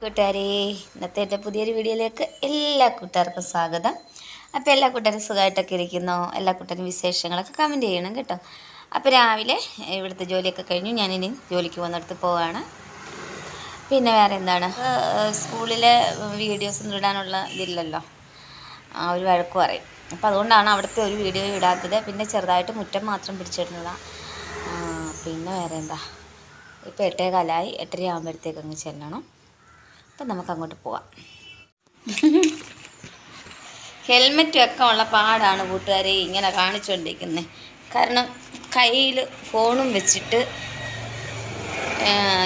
കൂട്ടുകാരെ, ഇന്നത്തെ എൻ്റെ പുതിയൊരു വീഡിയോയിലേക്ക് എല്ലാ കൂട്ടുകാർക്കും സ്വാഗതം. അപ്പോൾ എല്ലാ കൂട്ടുകാരും സുഖമായിട്ടൊക്കെ ഇരിക്കുന്നു. എല്ലാ കൂട്ടുകാരും വിശേഷങ്ങളൊക്കെ കമൻറ്റ് ചെയ്യണം കേട്ടോ. അപ്പോൾ രാവിലെ ഇവിടുത്തെ ജോലിയൊക്കെ കഴിഞ്ഞു, ഞാനിനി ജോലിക്ക് പോകുന്നിടത്ത് പോവുകയാണ്. പിന്നെ വേറെ എന്താണ്, സ്കൂളിലെ വീഡിയോസ് ഇടാനുള്ള ഇതില്ലല്ലോ, ഒരു വഴക്ക് പറയും. അപ്പോൾ അതുകൊണ്ടാണ് അവിടുത്തെ ഒരു വീഡിയോ ഇടാത്തത്. പിന്നെ ചെറുതായിട്ട് മുറ്റം മാത്രം പിടിച്ചിടുന്നതാണ്. പിന്നെ വേറെ എന്താ, ഇപ്പോൾ 8:15 8:30 ആകുമ്പോഴത്തേക്ക് അങ്ങ് ചെല്ലണം. അപ്പം നമുക്ക് അങ്ങോട്ട് പോവാം. ഹെൽമെറ്റ് വെക്കാനുള്ള പാടാണ് കൂട്ടുകാരെ ഇങ്ങനെ കാണിച്ചുകൊണ്ടിരിക്കുന്നത്. കാരണം കയ്യിൽ ഫോണും വെച്ചിട്ട്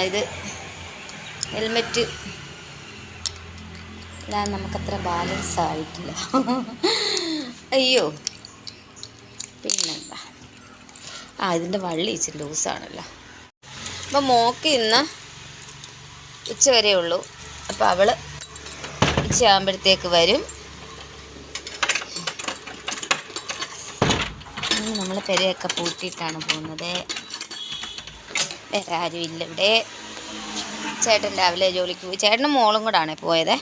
ഇത് ഹെൽമെറ്റ് ഇല്ലാതെ നമുക്കത്ര ബാലൻസ് ആയിട്ടില്ല. അയ്യോ, പിന്നെന്താ, ഇതിൻ്റെ വള്ളി ഇച്ചിരി ലൂസാണല്ലോ. അപ്പം മോക്ക് ഇന്ന് ഉച്ചവരെ ഉള്ളൂ. അപ്പോൾ അവൾ ഉച്ചയാകുമ്പോഴത്തേക്ക് വരും. നമ്മൾ പെരയൊക്കെ പൂട്ടിയിട്ടാണ് പോകുന്നത്. വേറെ ആരുമില്ല ഇവിടെ. ചേട്ടൻ രാവിലെ ജോലിക്ക് പോയി. ചേട്ടനും മോളും കൂടാണ് പോയത്.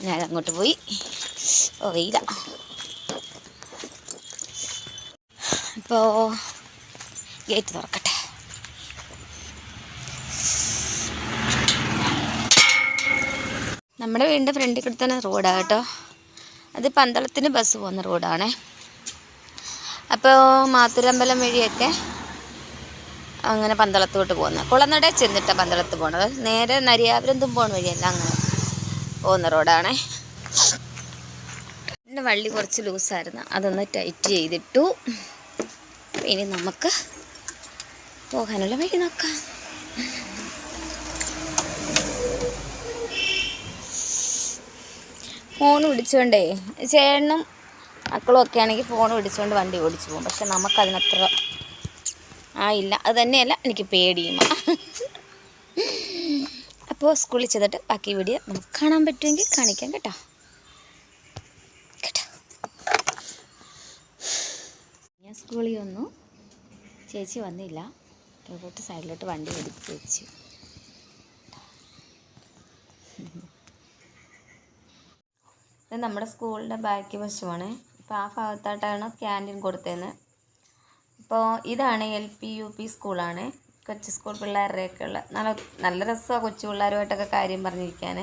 ഞാൻ അങ്ങോട്ട് പോയി. വെയില. ഇപ്പോൾ ഗേറ്റ് തുറക്കട്ടെ. നമ്മുടെ വീടിൻ്റെ ഫ്രണ്ടിൽ കൂടെ തന്നെ റോഡാണ് കേട്ടോ. അത് പന്തളത്തിന് ബസ് പോകുന്ന റോഡാണേ. അപ്പോൾ മാത്തൂരമ്പലം വഴിയൊക്കെ അങ്ങനെ പന്തളത്തോട്ട് പോകുന്നത്. കുളനട ചെന്നിട്ടാണ് പന്തളത്ത് പോണത്. നേരെ നരിയാപുരന്തും പോണ വഴിയല്ല, അങ്ങനെ പോകുന്ന റോഡാണേ. എൻ്റെ വള്ളി കുറച്ച് ലൂസായിരുന്നു, അതൊന്ന് ടൈറ്റ് ചെയ്തിട്ടു. ഇനി നമുക്ക് പോകാനുള്ള വഴി നോക്കാം. ഫോൺ പിടിച്ചുകൊണ്ടേ ചേട്ടനും മക്കളും ഒക്കെ ആണെങ്കിൽ ഫോൺ പിടിച്ചുകൊണ്ട് വണ്ടി ഓടിച്ചു പോകും. പക്ഷെ നമുക്കതിനത്ര ഇല്ല. അത് തന്നെയല്ല, എനിക്ക് പേടിയുമ. അപ്പോൾ സ്കൂളിൽ ചെന്നിട്ട് ബാക്കി വീഡിയോ നമുക്ക് കാണാൻ പറ്റുമെങ്കിൽ കാണിക്കാം കേട്ടോ. ഞാൻ സ്കൂളിൽ വന്നു, ചേച്ചി വന്നില്ല. ഇങ്ങോട്ട് സൈഡിലോട്ട് വണ്ടി എടുത്ത് വെച്ചു. ഇത് നമ്മുടെ സ്കൂളിൻ്റെ ബാക്ക് വശമാണ്. ഇപ്പോൾ ആ ഭാഗത്തായിട്ടാണ് ക്യാൻറ്റീൻ കൊടുത്തതെന്ന്. അപ്പോൾ ഇതാണ് LP UP സ്കൂളാണ്. കൊച്ചു സ്കൂൾ പിള്ളേരുടെയൊക്കെ ഉള്ള നല്ല രസമാണ് കൊച്ചു പിള്ളേരുമായിട്ടൊക്കെ കാര്യം പറഞ്ഞിരിക്കാൻ.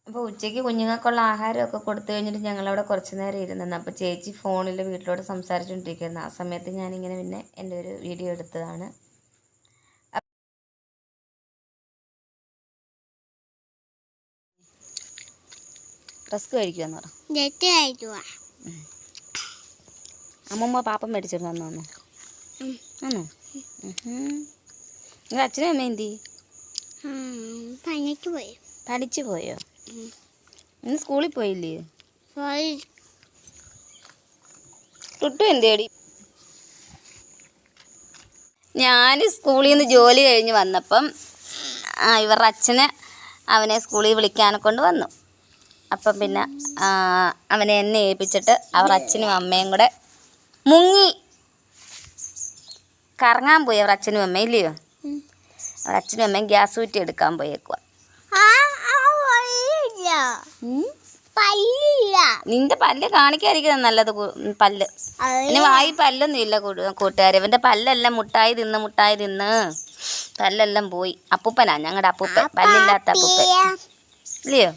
അപ്പോൾ ഉച്ചയ്ക്ക് കുഞ്ഞുങ്ങൾക്കുള്ള ആഹാരമൊക്കെ കൊടുത്തു കഴിഞ്ഞിട്ട് ഞങ്ങളവിടെ കുറച്ച് നേരം ഇരുന്നു. അപ്പോൾ ചേച്ചി ഫോണിൽ വീട്ടിലോട്ട് സംസാരിച്ചുകൊണ്ടിരിക്കുന്നു. ആ സമയത്ത് ഞാനിങ്ങനെ പിന്നെ എൻ്റെ ഒരു വീഡിയോ എടുത്തതാണ്. റസ്ക് കഴിക്കുമെന്ന് പറ. അമ്മമ്മ പാപ്പം മേടിച്ചിട്ട് തന്നു ആണോ? നിങ്ങൾ അച്ഛനും അമ്മ എന്തി? പഠിച്ചു പോയോ? ഇന്ന് സ്കൂളിൽ പോയില്ലേ? ടുട്ടു എന്തേടി? ഞാൻ സ്കൂളിൽ നിന്ന് ജോലി കഴിഞ്ഞ് വന്നപ്പം ഇവരുടെ അച്ഛന് അവനെ സ്കൂളിൽ വിളിക്കാനെ കൊണ്ട് വന്നു. അപ്പം പിന്നെ അവനെ എന്നെ ഏൽപ്പിച്ചിട്ട് അവർ അച്ഛനും അമ്മയും കൂടെ മുങ്ങി കറങ്ങാൻ പോയി. അവർ അച്ഛനും അമ്മയും ഇല്ലയോ, അവർ അച്ഛനും അമ്മയും ഗ്യാസ് കുറ്റി എടുക്കാൻ പോയേക്കുക. നിന്റെ പല്ല് കാണിക്കാതിരിക്കുന്നത് നല്ലത്. പല്ല് ഇനി വായി പല്ലൊന്നും ഇല്ല കൂട്ടുകാരെ. ഇവൻ്റെ പല്ലെല്ലാം മുട്ടായി തിന്ന് പല്ലെല്ലാം പോയി. അപ്പൂപ്പനാ ഞങ്ങളുടെ അപ്പൂപ്പൻ, പല്ലില്ലാത്ത അപ്പൂപ്പൻ ഇല്ലയോ?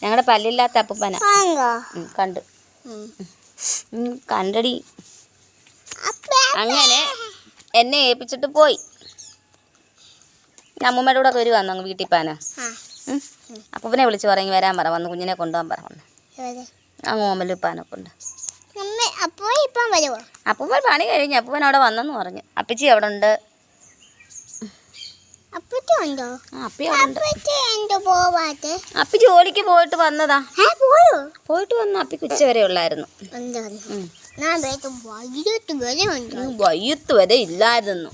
ഞങ്ങളുടെ പല്ലില്ലാത്ത അപ്പൂപ്പനാ. കണ്ടടി. അങ്ങനെ എന്നെ ഏൽപ്പിച്ചിട്ട് പോയി. അമ്മൂമ്മയുടെ കൂടെ ഒരു വന്നു അങ്ങ് വീട്ടിൽ പാനാ. അപ്പൂപ്പനെ വിളിച്ച് പറയും വരാൻ പറ, വന്ന് കുഞ്ഞിനെ കൊണ്ടുപോകാൻ പറ. വന്ന് അങ്ങ് ഓമലുപ്പാനെ കൊണ്ട്. അപ്പൂപ്പൻ പണി കഴിഞ്ഞു. അപ്പൂപ്പൻ അവിടെ വന്നെന്ന് പറഞ്ഞു. അപ്പച്ചി അവിടെ ഉണ്ട്. അപ്പി ജോലിക്ക് പോയിട്ട് വന്നതാ. പോയിട്ട് വന്നു. അപ്പിക്ക് ഉച്ച വരെ ഉള്ളായിരുന്നു. വയ്യത്ത് വരെ ഇല്ലായിരുന്നു.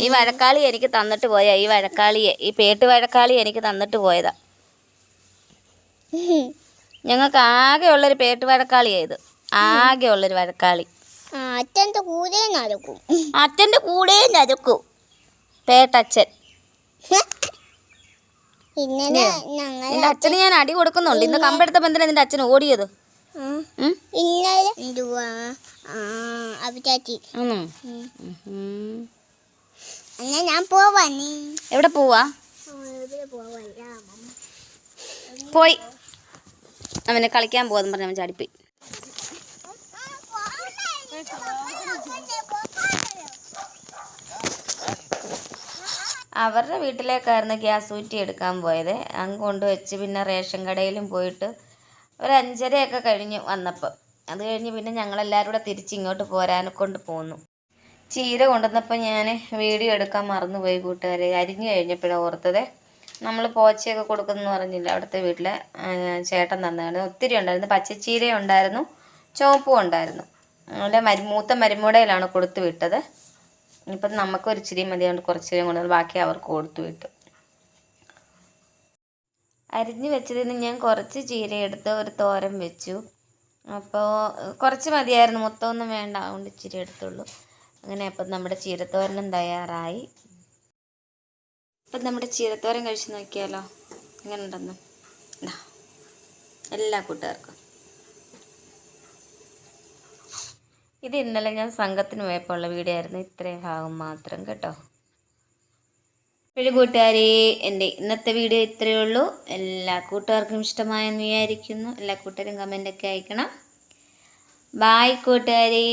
ഈ വഴക്കാളി എനിക്ക് തന്നിട്ട് പോയാ. ഈ പേട്ട് വഴക്കാളി എനിക്ക് തന്നിട്ട് പോയതാ. ഞങ്ങൾക്ക് ആകെ ഉള്ളൊരു പേട്ട് വഴക്കാളിയായത്. ആകെ ഉള്ളൊരു വഴക്കാളി. അച്ഛൻ്റെ കൂടെ നരക്കും. പേട്ടച്ഛൻ. ഇന്നലെ നിന്റെ അച്ഛന് ഞാൻ അടി കൊടുക്കുന്നുണ്ട്. ഇന്ന് കമ്പെടുത്തപ്പോൾ എന്തിനാ നിന്റെ അച്ഛൻ ഓടിയത്? ഇന്നലെ ഞാൻ പോവാ. എവിടെ പോവാ? പോയി അവനെ കളിക്കാൻ പോവാന്ന് പറഞ്ഞ അവൻ ചാടിപ്പോയി. അവരുടെ വീട്ടിലേക്കായിരുന്നു ഗ്യാസ് കുറ്റി എടുക്കാൻ പോയത്. അങ്ങ് കൊണ്ടുവച്ച് പിന്നെ റേഷൻ കടയിലും പോയിട്ട് ഒരു 5:30 കഴിഞ്ഞു വന്നപ്പോൾ. അത് കഴിഞ്ഞ് പിന്നെ ഞങ്ങളെല്ലാവരും കൂടെ തിരിച്ചിങ്ങോട്ട് പോരാനെ കൊണ്ട് പോന്നു. ചീര കൊണ്ടുവന്നപ്പോൾ ഞാൻ വീഡിയോ എടുക്കാൻ മറന്നുപോയി കൂട്ടുകാരെ. അരിഞ്ഞു കഴിഞ്ഞപ്പോഴാണ് ഓർത്തത്. നമ്മൾ പോച്ചയൊക്കെ കൊടുക്കുമെന്ന് പറഞ്ഞില്ല, അവിടുത്തെ വീട്ടിലെ ചേട്ടൻ തന്നതാണ്. ഒത്തിരി ഉണ്ടായിരുന്നു. പച്ചച്ചീര ഉണ്ടായിരുന്നു, ചുവപ്പും ഉണ്ടായിരുന്നു. അതുപോലെ മൂത്ത മരുമോടയിലാണ് കൊടുത്തു വിട്ടത്. ഇപ്പം നമുക്കൊരു ഇച്ചിരി മതി, അതുകൊണ്ട് കുറച്ച് കൊണ്ടുവന്ന് ബാക്കി അവർക്ക് കൊടുത്തു വിട്ടു. അരിഞ്ഞ് വെച്ചതിന് ഞാൻ കുറച്ച് ചീര എടുത്ത് ഒരു തോരൻ വെച്ചു. അപ്പോൾ കുറച്ച് മതിയായിരുന്നു, മൊത്തമൊന്നും വേണ്ട, അതുകൊണ്ട് ഇച്ചിരി എടുത്തുള്ളൂ. അങ്ങനെ അപ്പം നമ്മുടെ ചീരത്തോരനും തയ്യാറായി. അപ്പം നമ്മുടെ ചീരത്തോരൻ കഴിച്ച് നോക്കിയാലോ എങ്ങനെ ഉണ്ടെന്ന്. എല്ലാ കൂട്ടുകാർക്കും ഇത് ഇന്നലെ ഞാൻ സംഘത്തിന് പോയപ്പോൾ ഉള്ള വീഡിയോ ആയിരുന്നു. ഇത്രയും ഭാഗം മാത്രം കേട്ടോ. ഒരു കൂട്ടുകാരെ, എൻ്റെ ഇന്നത്തെ വീഡിയോ ഇത്രയേ ഉള്ളൂ. എല്ലാ കൂട്ടുകാർക്കും ഇഷ്ടമായെന്ന് വിചാരിക്കുന്നു. എല്ലാ കൂട്ടുകാരും കമൻ്റൊക്കെ അയക്കണം. ബായ് കൂട്ടുകാരെ.